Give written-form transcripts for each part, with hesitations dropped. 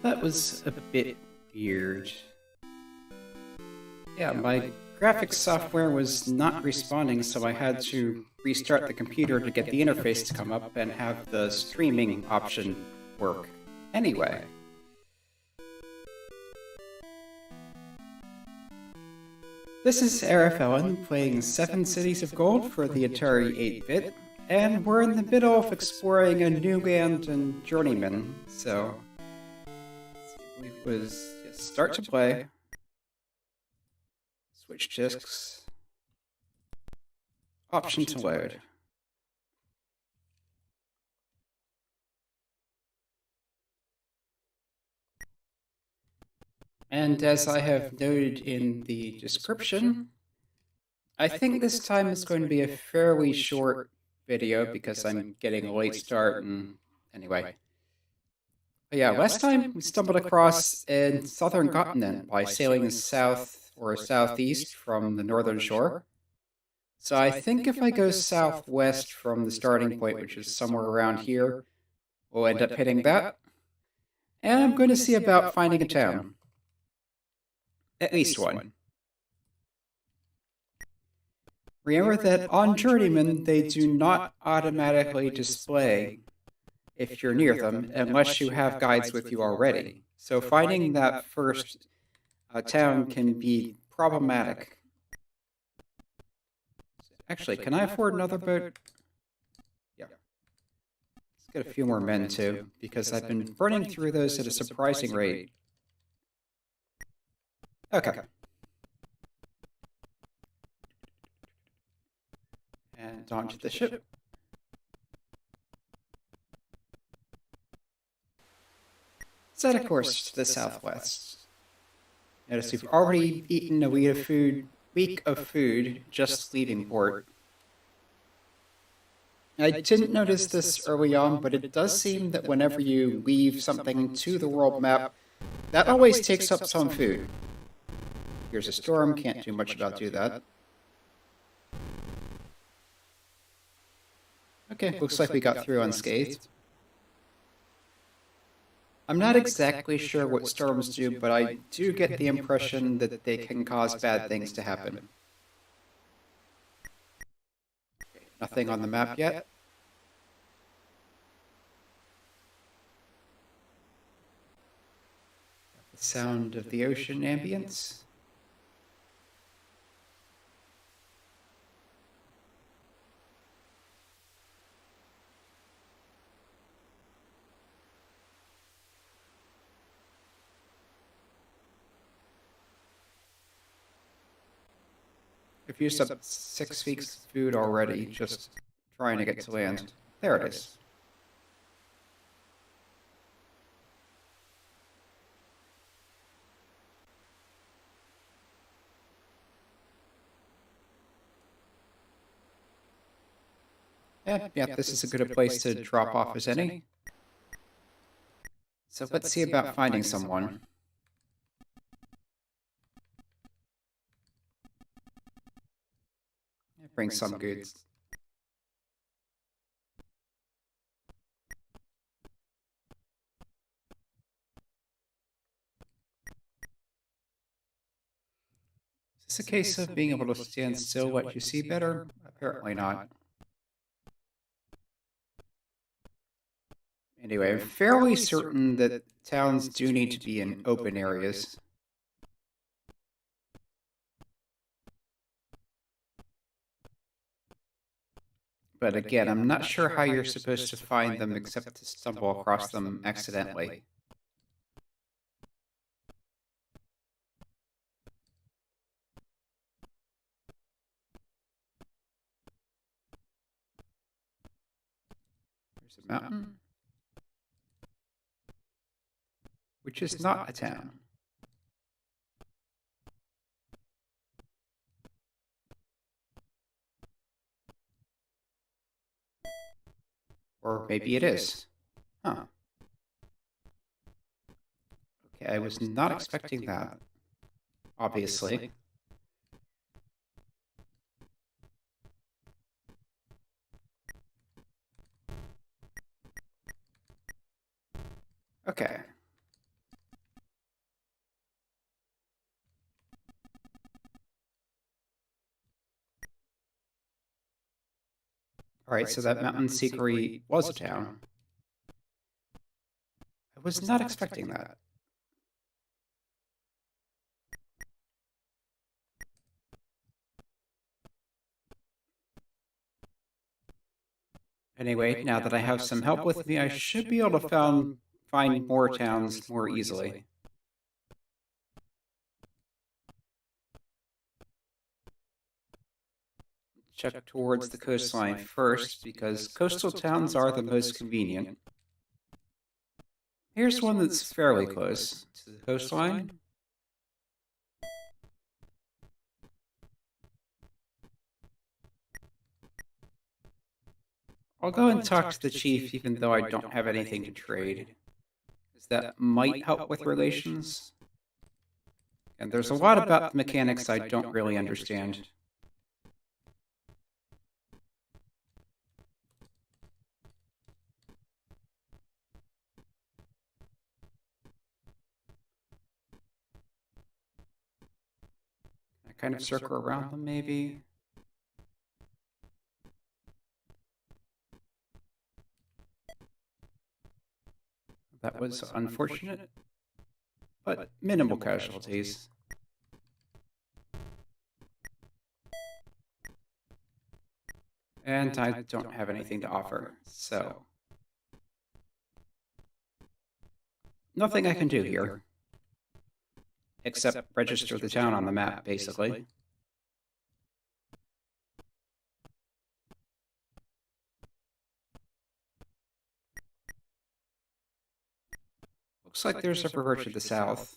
That was a bit weird. Yeah, my graphics software was not responding, so I had to restart the computer to get the interface to come up and have the streaming option work. Anyway. This is Arif Ellen playing 7 Cities of Gold for the Atari 8-bit, and we're in the middle of exploring a new land in Journeyman, so we was start to play, switch discs, option to load. And as I have noted in the description, I think this time is going to be a fairly short video because I'm getting a late start and anyway. But yeah, last time we stumbled across a southern continent by sailing south or southeast from the northern shore. So I think if I go southwest from the starting point, which is somewhere around here, we'll end up hitting that. And I'm going to see about finding a town. At least one. Remember that on Journeyman, they do not automatically display if you're near them, unless you have guides with you already. So finding that first town can be problematic. Actually, can I afford another boat? Yeah. Let's get a few more men too, because I've been burning through those at a surprising rate. Okay. And onto the ship. Set a course to the southwest. Notice we've already eaten a week of food just leaving port. I didn't notice this early on, but it does seem that whenever you leave something to the world map, that always takes up some food. Here's a storm, can't do much about that. Okay, looks like we got through unscathed. I'm not exactly sure what storms do, but I do get the impression that they can cause bad things to happen. Nothing on the map yet. The sound of the ocean ambience. I've used up 6 weeks of food already, just trying to get to land. There it is. Yeah, this is as good a place to drop off as any. So let's see about finding someone. Bring some goods. Is this a case of being able to stand still let you see better? Apparently not. Anyway, I'm fairly certain that towns do need to be in open areas. But again, I'm not sure how you're supposed to find them except to stumble across them accidentally. There's a mountain, which is not a town. Or maybe it is. Huh. Okay, I was not expecting that, obviously. Okay. Alright, so that mountain secret was a town. I was not expecting that. Anyway, now that I have some help with me, I should be able to find more towns more easily. Check towards the coastline first, because coastal towns are the most convenient. Here's one that's fairly close to the coastline. I'll go and talk to the chief even though I don't have anything to trade, because that might help with relations. And there's a lot about the mechanics I don't really understand. I kind of circle around them, maybe. That was unfortunate, but minimal casualties. And I don't have anything to offer, so nothing I can do here. Except register the town on the map, basically. Looks like there's a river to the south.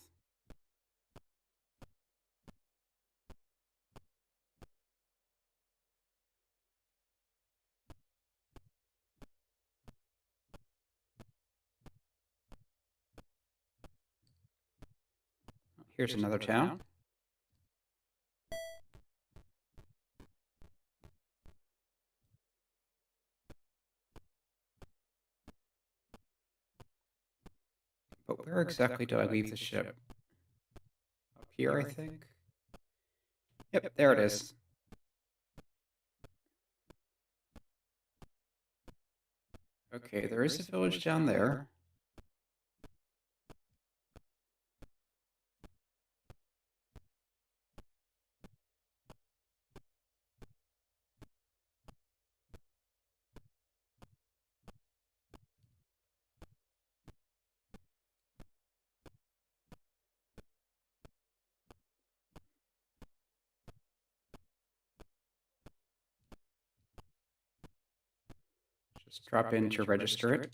Here's another town. But where exactly do I leave the ship? Up here, I think? Yep, there it is. Okay, there is a village down there. Just drop in to register it.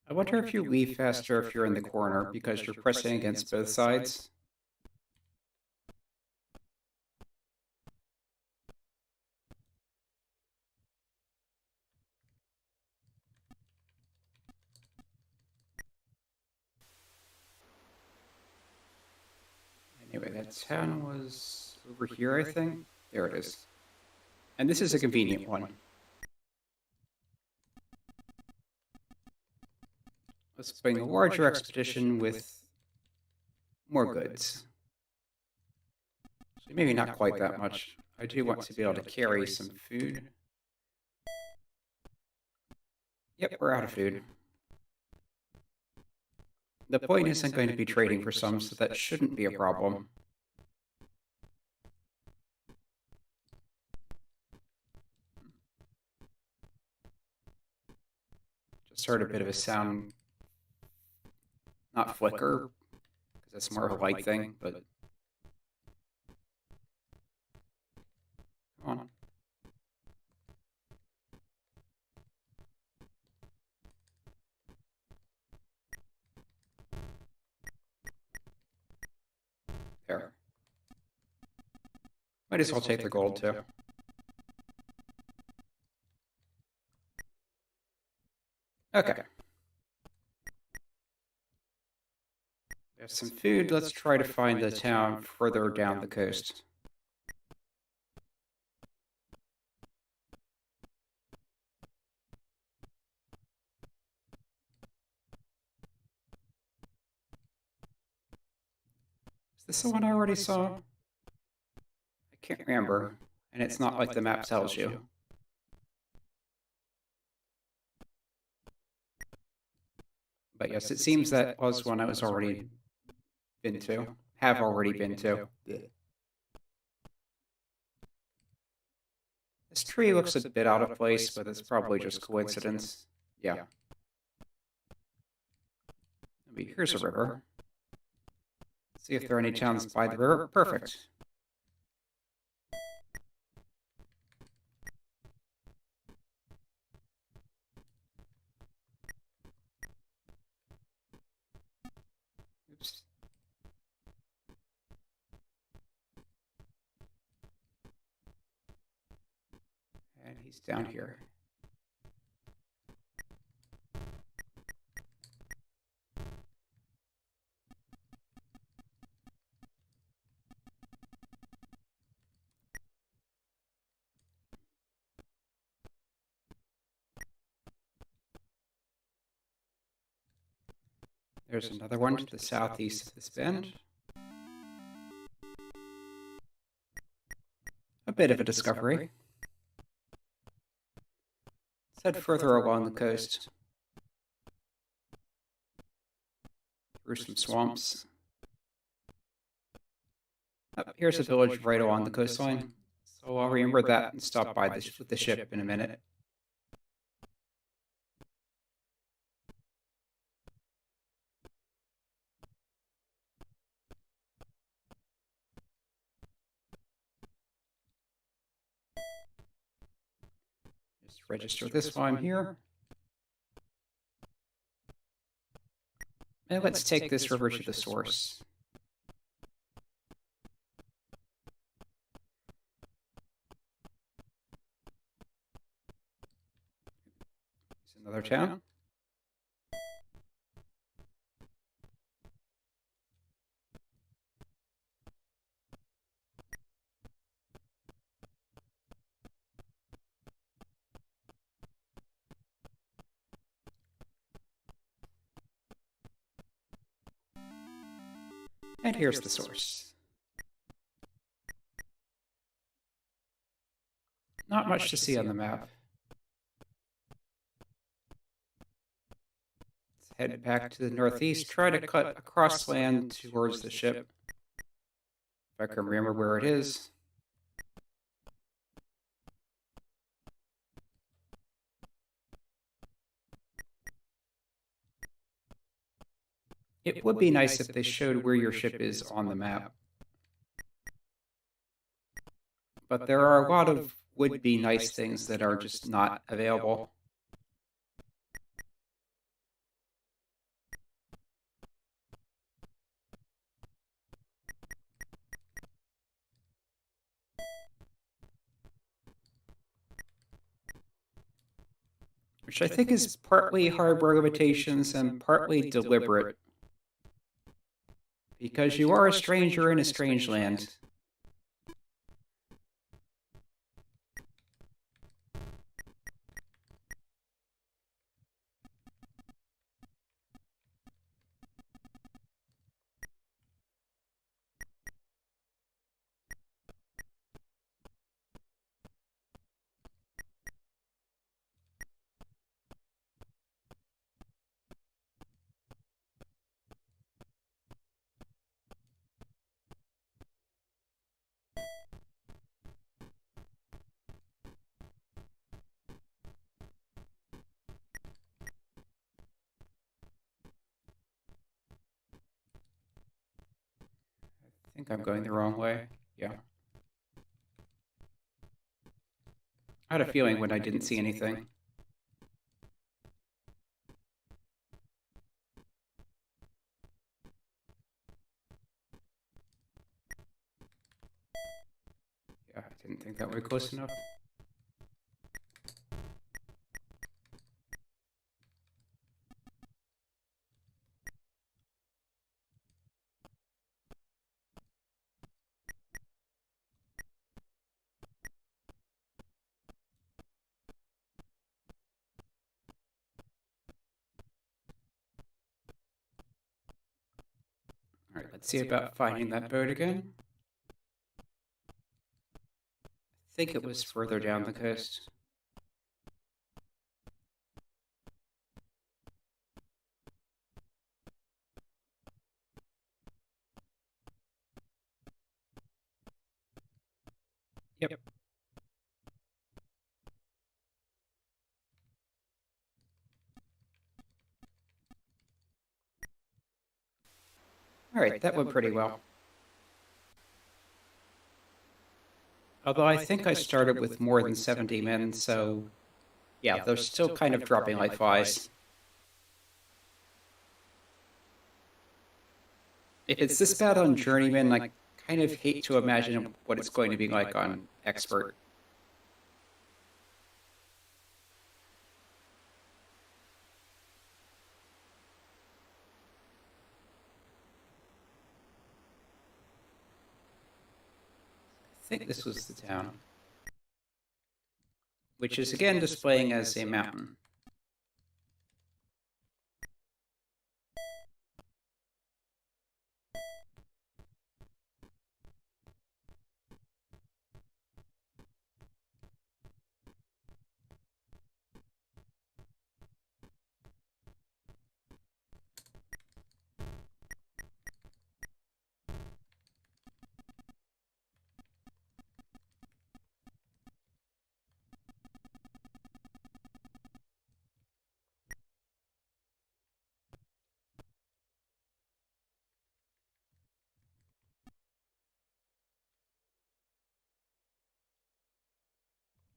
I wonder if you leave faster if you're in the corner because you're pressing against both sides. Anyway, that town was over here, I think. There it is. And this is a convenient one. Let's bring a larger expedition with more goods. So maybe not quite that much. I do want to be able to carry some food. Yep, we're out of food. The point isn't going to be trading for some, so that shouldn't be a problem. Just heard a bit of a sound, not flicker, because that's more of a light thing, but come on. There. Might as well take the gold, too. Okay. There's some food. Let's try to find the town further down the coast. Is this the one I already saw? I can't remember, and it's not like the map tells you. But yes, it seems that was one I was already been to. Have already been to. This tree looks a bit out of place, but it's probably just coincidence. Yeah. Maybe here's a river. See if there are any towns by the river. Perfect. Oops. And he's down here. There's another one to the southeast of this bend. A bit of a discovery. Let's head further along the coast. Through some swamps. Here's a village right along the coastline. So I'll remember that and stop by with the ship in a minute. Just register this while I'm here. And let's take this river to the source. It's another town. And here's the source. Not much to see on the map. Let's head back to the northeast, try to cut across land towards the ship. If I can remember where it is. It would be nice if they showed where your ship is on the map. But there are a lot of would-be nice things that are just not available. Which I think is partly hardware limitations and partly deliberate. Because you are a stranger in a strange land. I think I'm going the wrong way. Yeah. I had a feeling when I didn't see anything. Yeah, I didn't think that would be close enough. Let's see about finding that boat again. I think it was further down the coast. Yep. All right, that went pretty well. Although I think I started with more than 70 men, so yeah, they're still kind of dropping like flies. If it's this bad on Journeyman, I kind of hate to imagine what it's going to be like on Expert. I think this was the town, which is again displaying as a mountain.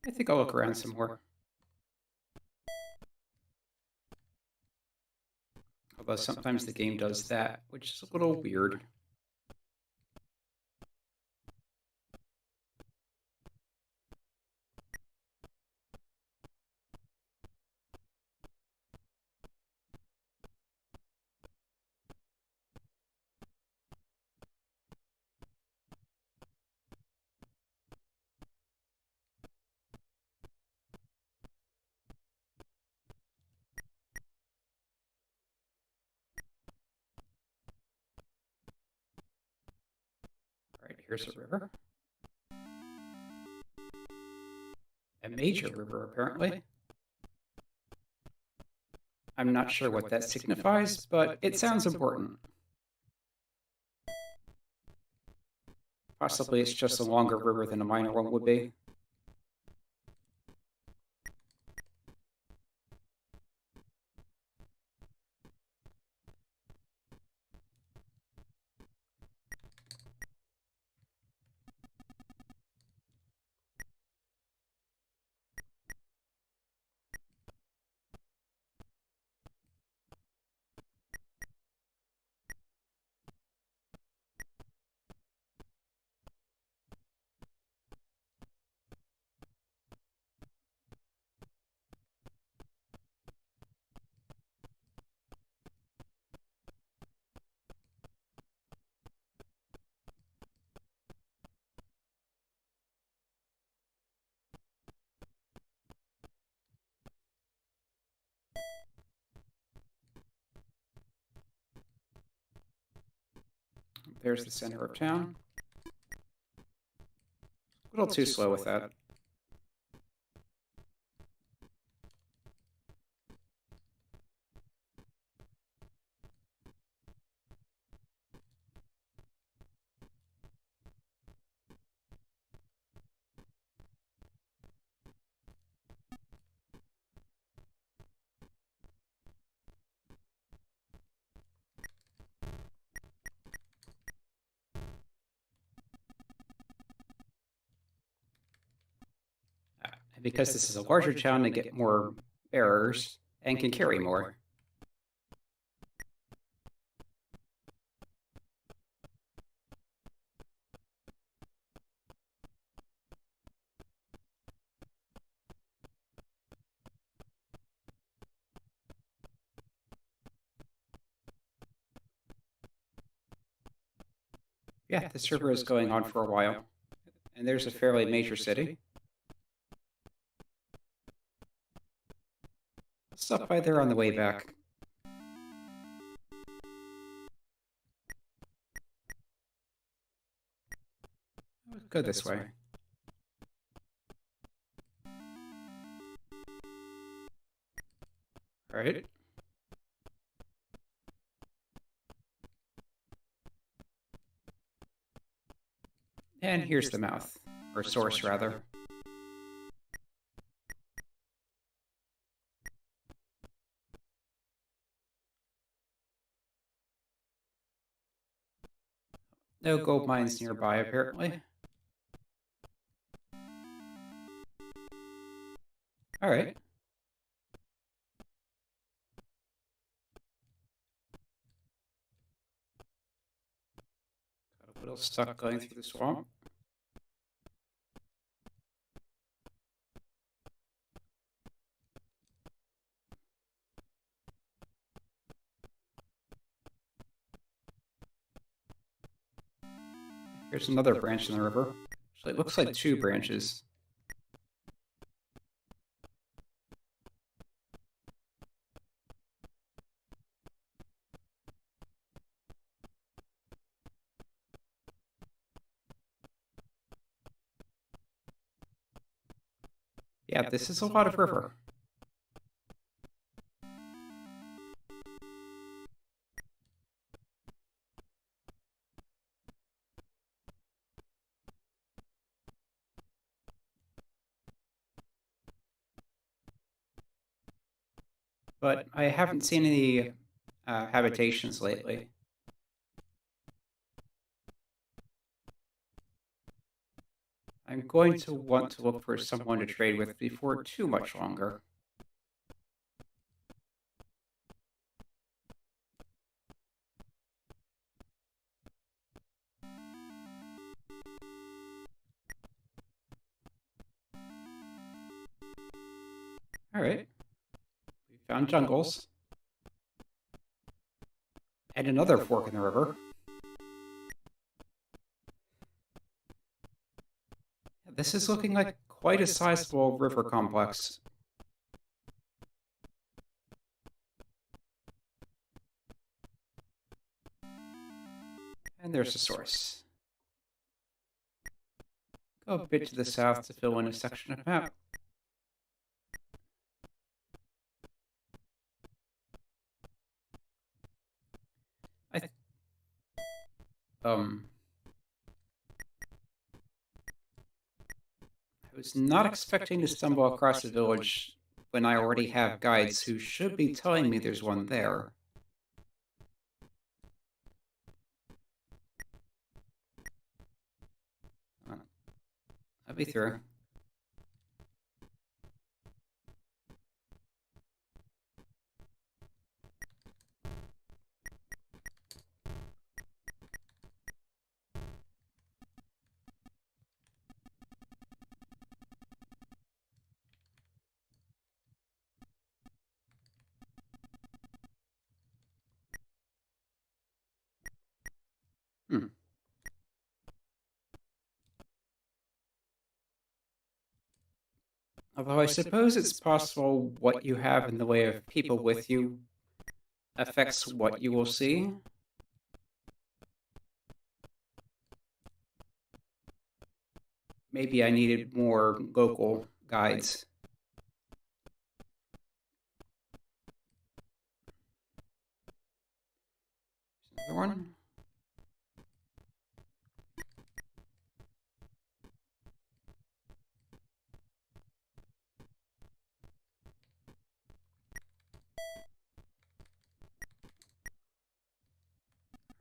I think I'll look around some more. Although sometimes the game does that, which is a little weird. All right, here's a river. A major river, apparently. I'm not sure what that signifies, but it sounds important. Possibly it's just a longer river than a minor one would be. There's the center of town. A little too slow with that. And because this is a larger town, they get more bearers and can carry more. Yeah, this river is going on for a while. And there's a fairly major city. Stop by there on the way back. Go this way. All right. And here's the mouth, or source rather. No gold mines nearby, apparently. All right. Got a little stuck going through the swamp. Here's another branch in the river. Actually, it looks like two branches. Yeah, this is a lot of river. But I haven't seen any habitations lately. I'm going to want to look for someone to trade with before too much longer. All right. We found jungles. And another fork in the river. This is looking like quite a sizable river complex. And there's the source. Go a bit to the south to fill in a section of map. I was not expecting to stumble across a village when I already have guides who should be telling me there's one there. I'll be through. Although I suppose it's possible what you have in the way of people with you affects what you will see. Maybe I needed more local guides. Another one.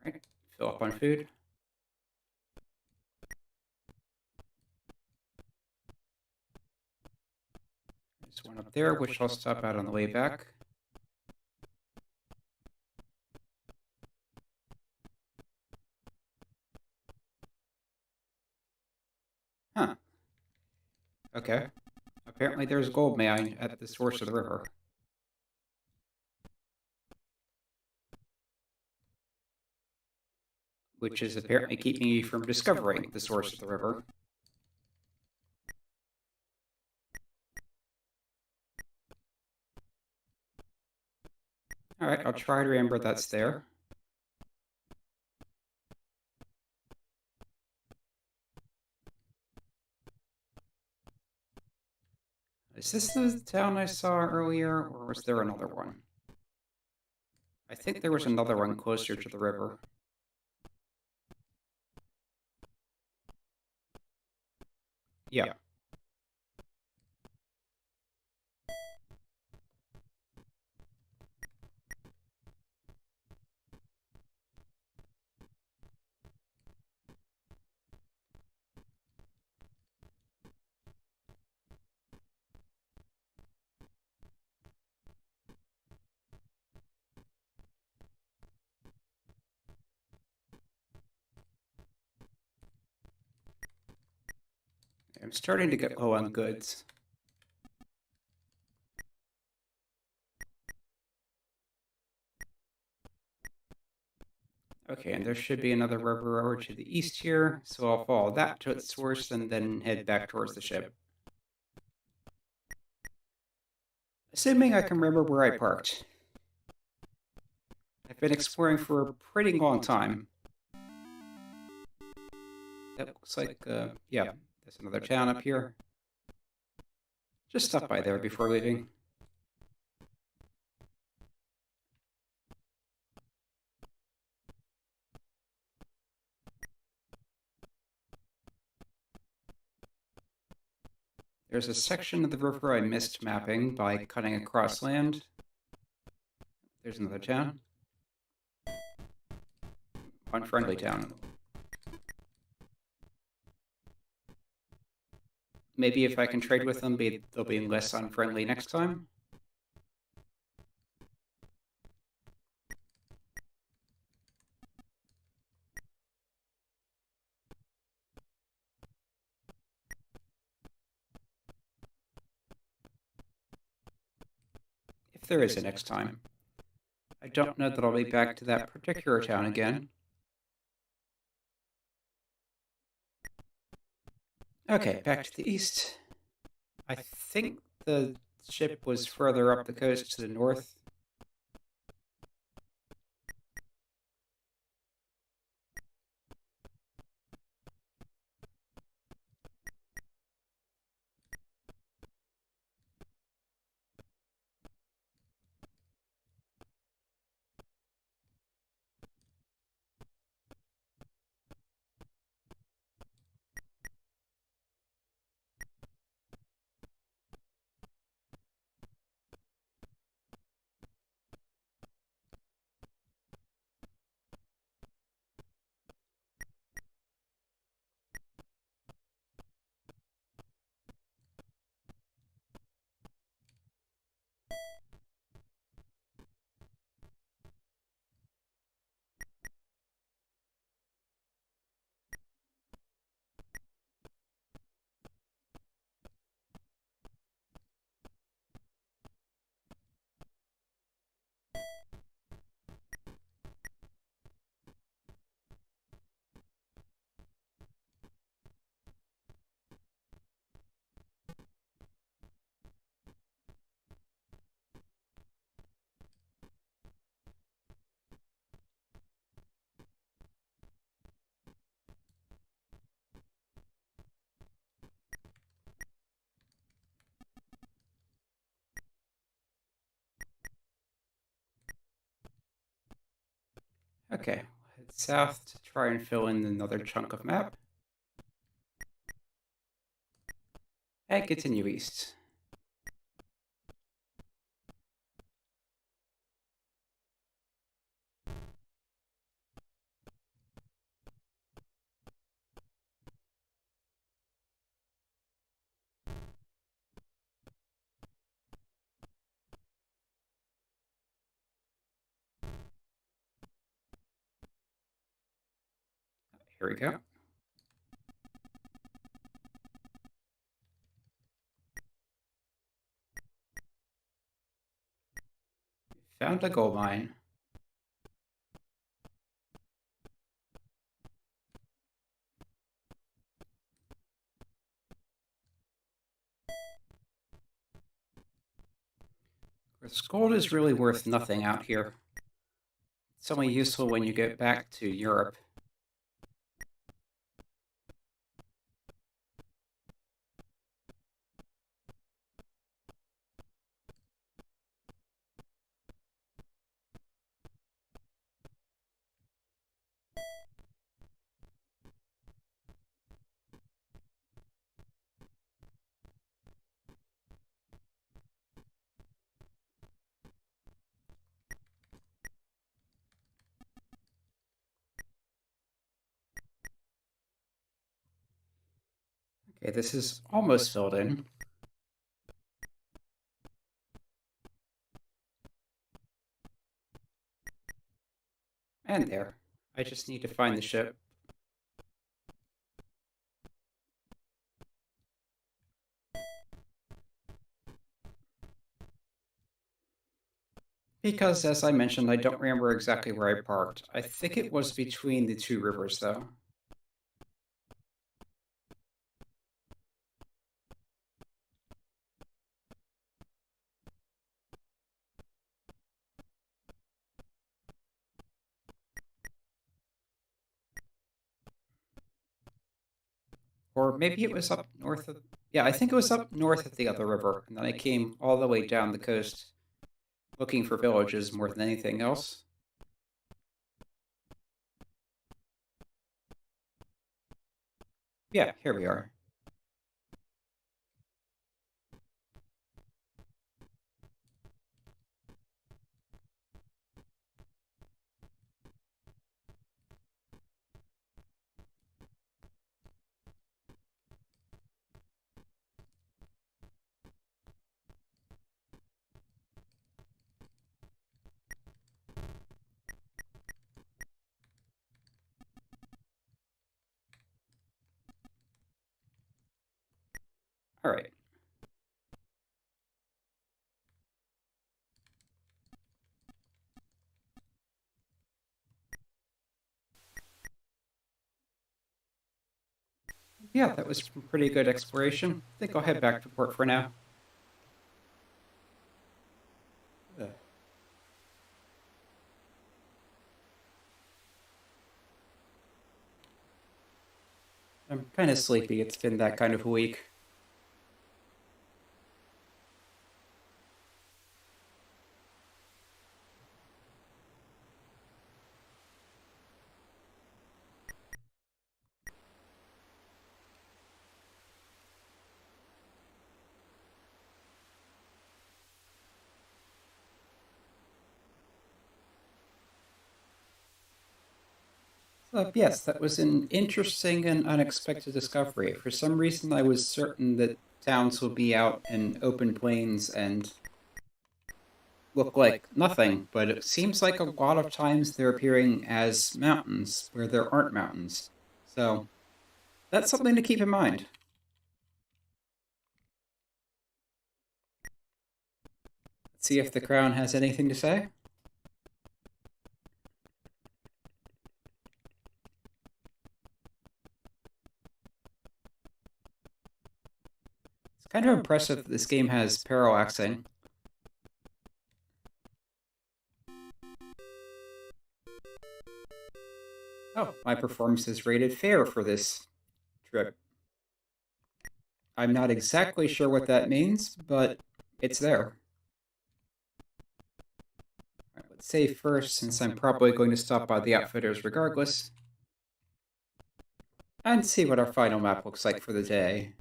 All right, fill up on food. There's one up there, which I'll stop out on the way back. Huh. Okay. Apparently there's gold mine at the source of the river. Which is apparently keeping me from discovering the source of the river. Alright, I'll try to remember that's there. Is this the town I saw earlier, or was there another one? I think there was another one closer to the river. Yeah. I'm starting to get low on goods. Okay, and there should be another river over to the east here, so I'll follow that to its source and then head back towards the ship. Assuming I can remember where I parked. I've been exploring for a pretty long time. That looks like, yeah, there's another town up here. Just stop by there before leaving. There's a section of the river I missed mapping by cutting across land. There's another town. Unfriendly town. Maybe if I can trade with them, they'll be less unfriendly next time. If there is a next time. I don't know that I'll be back to that particular town again. Okay, back to the east. I think the ship was further up the coast to the north. Okay, head south to try and fill in another chunk of map. And continue east. Here we go. Found a gold mine. This gold is really worth nothing out here. It's only useful when you get back to Europe. Okay, this is almost filled in. And there. I just need to find the ship. Because, as I mentioned, I don't remember exactly where I parked. I think it was between the two rivers, though. Or maybe it was up north of... Yeah, I think it was up north of the other river, and then I came all the way down the coast looking for villages more than anything else. Yeah, here we are. All right. Yeah, that was pretty good exploration. I think I'll head back to port for now. I'm kind of sleepy. It's been that kind of a week. Yes, that was an interesting and unexpected discovery. For some reason, I was certain that towns would be out in open plains and look like nothing, but it seems like a lot of times they're appearing as mountains where there aren't mountains. So that's something to keep in mind. Let's see if the crown has anything to say. It's kind of impressive that this game has parallaxing. Oh, my performance is rated fair for this trip. I'm not exactly sure what that means, but it's there. All right, let's save first, since I'm probably going to stop by the outfitters regardless, and see what our final map looks like for the day.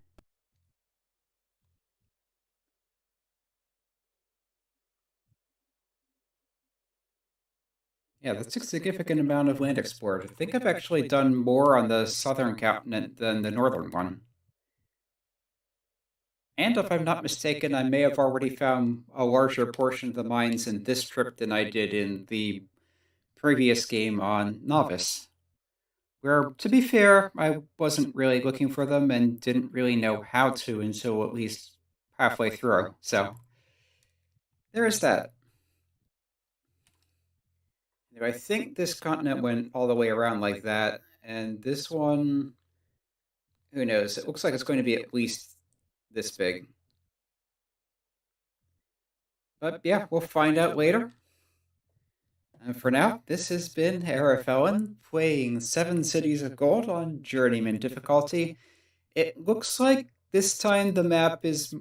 Yeah, that's a significant amount of land explored. I think I've actually done more on the southern continent than the northern one. And if I'm not mistaken, I may have already found a larger portion of the mines in this trip than I did in the previous game on Novice. Where, to be fair, I wasn't really looking for them and didn't really know how to until at least halfway through. So, there is that. I think this continent went all the way around like that, and this one, who knows? It looks like it's going to be at least this big. But yeah, we'll find out later. And for now, this has been Arafellen playing Seven Cities of Gold on Journeyman difficulty. It looks like this time the map is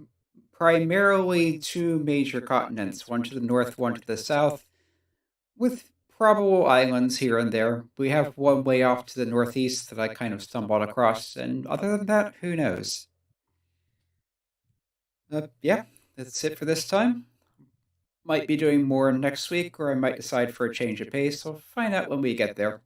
primarily two major continents, one to the north, one to the south, with probable islands here and there. We have one way off to the northeast that I kind of stumbled across, and other than that, who knows? Yeah, that's it for this time. Might be doing more next week, or I might decide for a change of pace. We'll find out when we get there.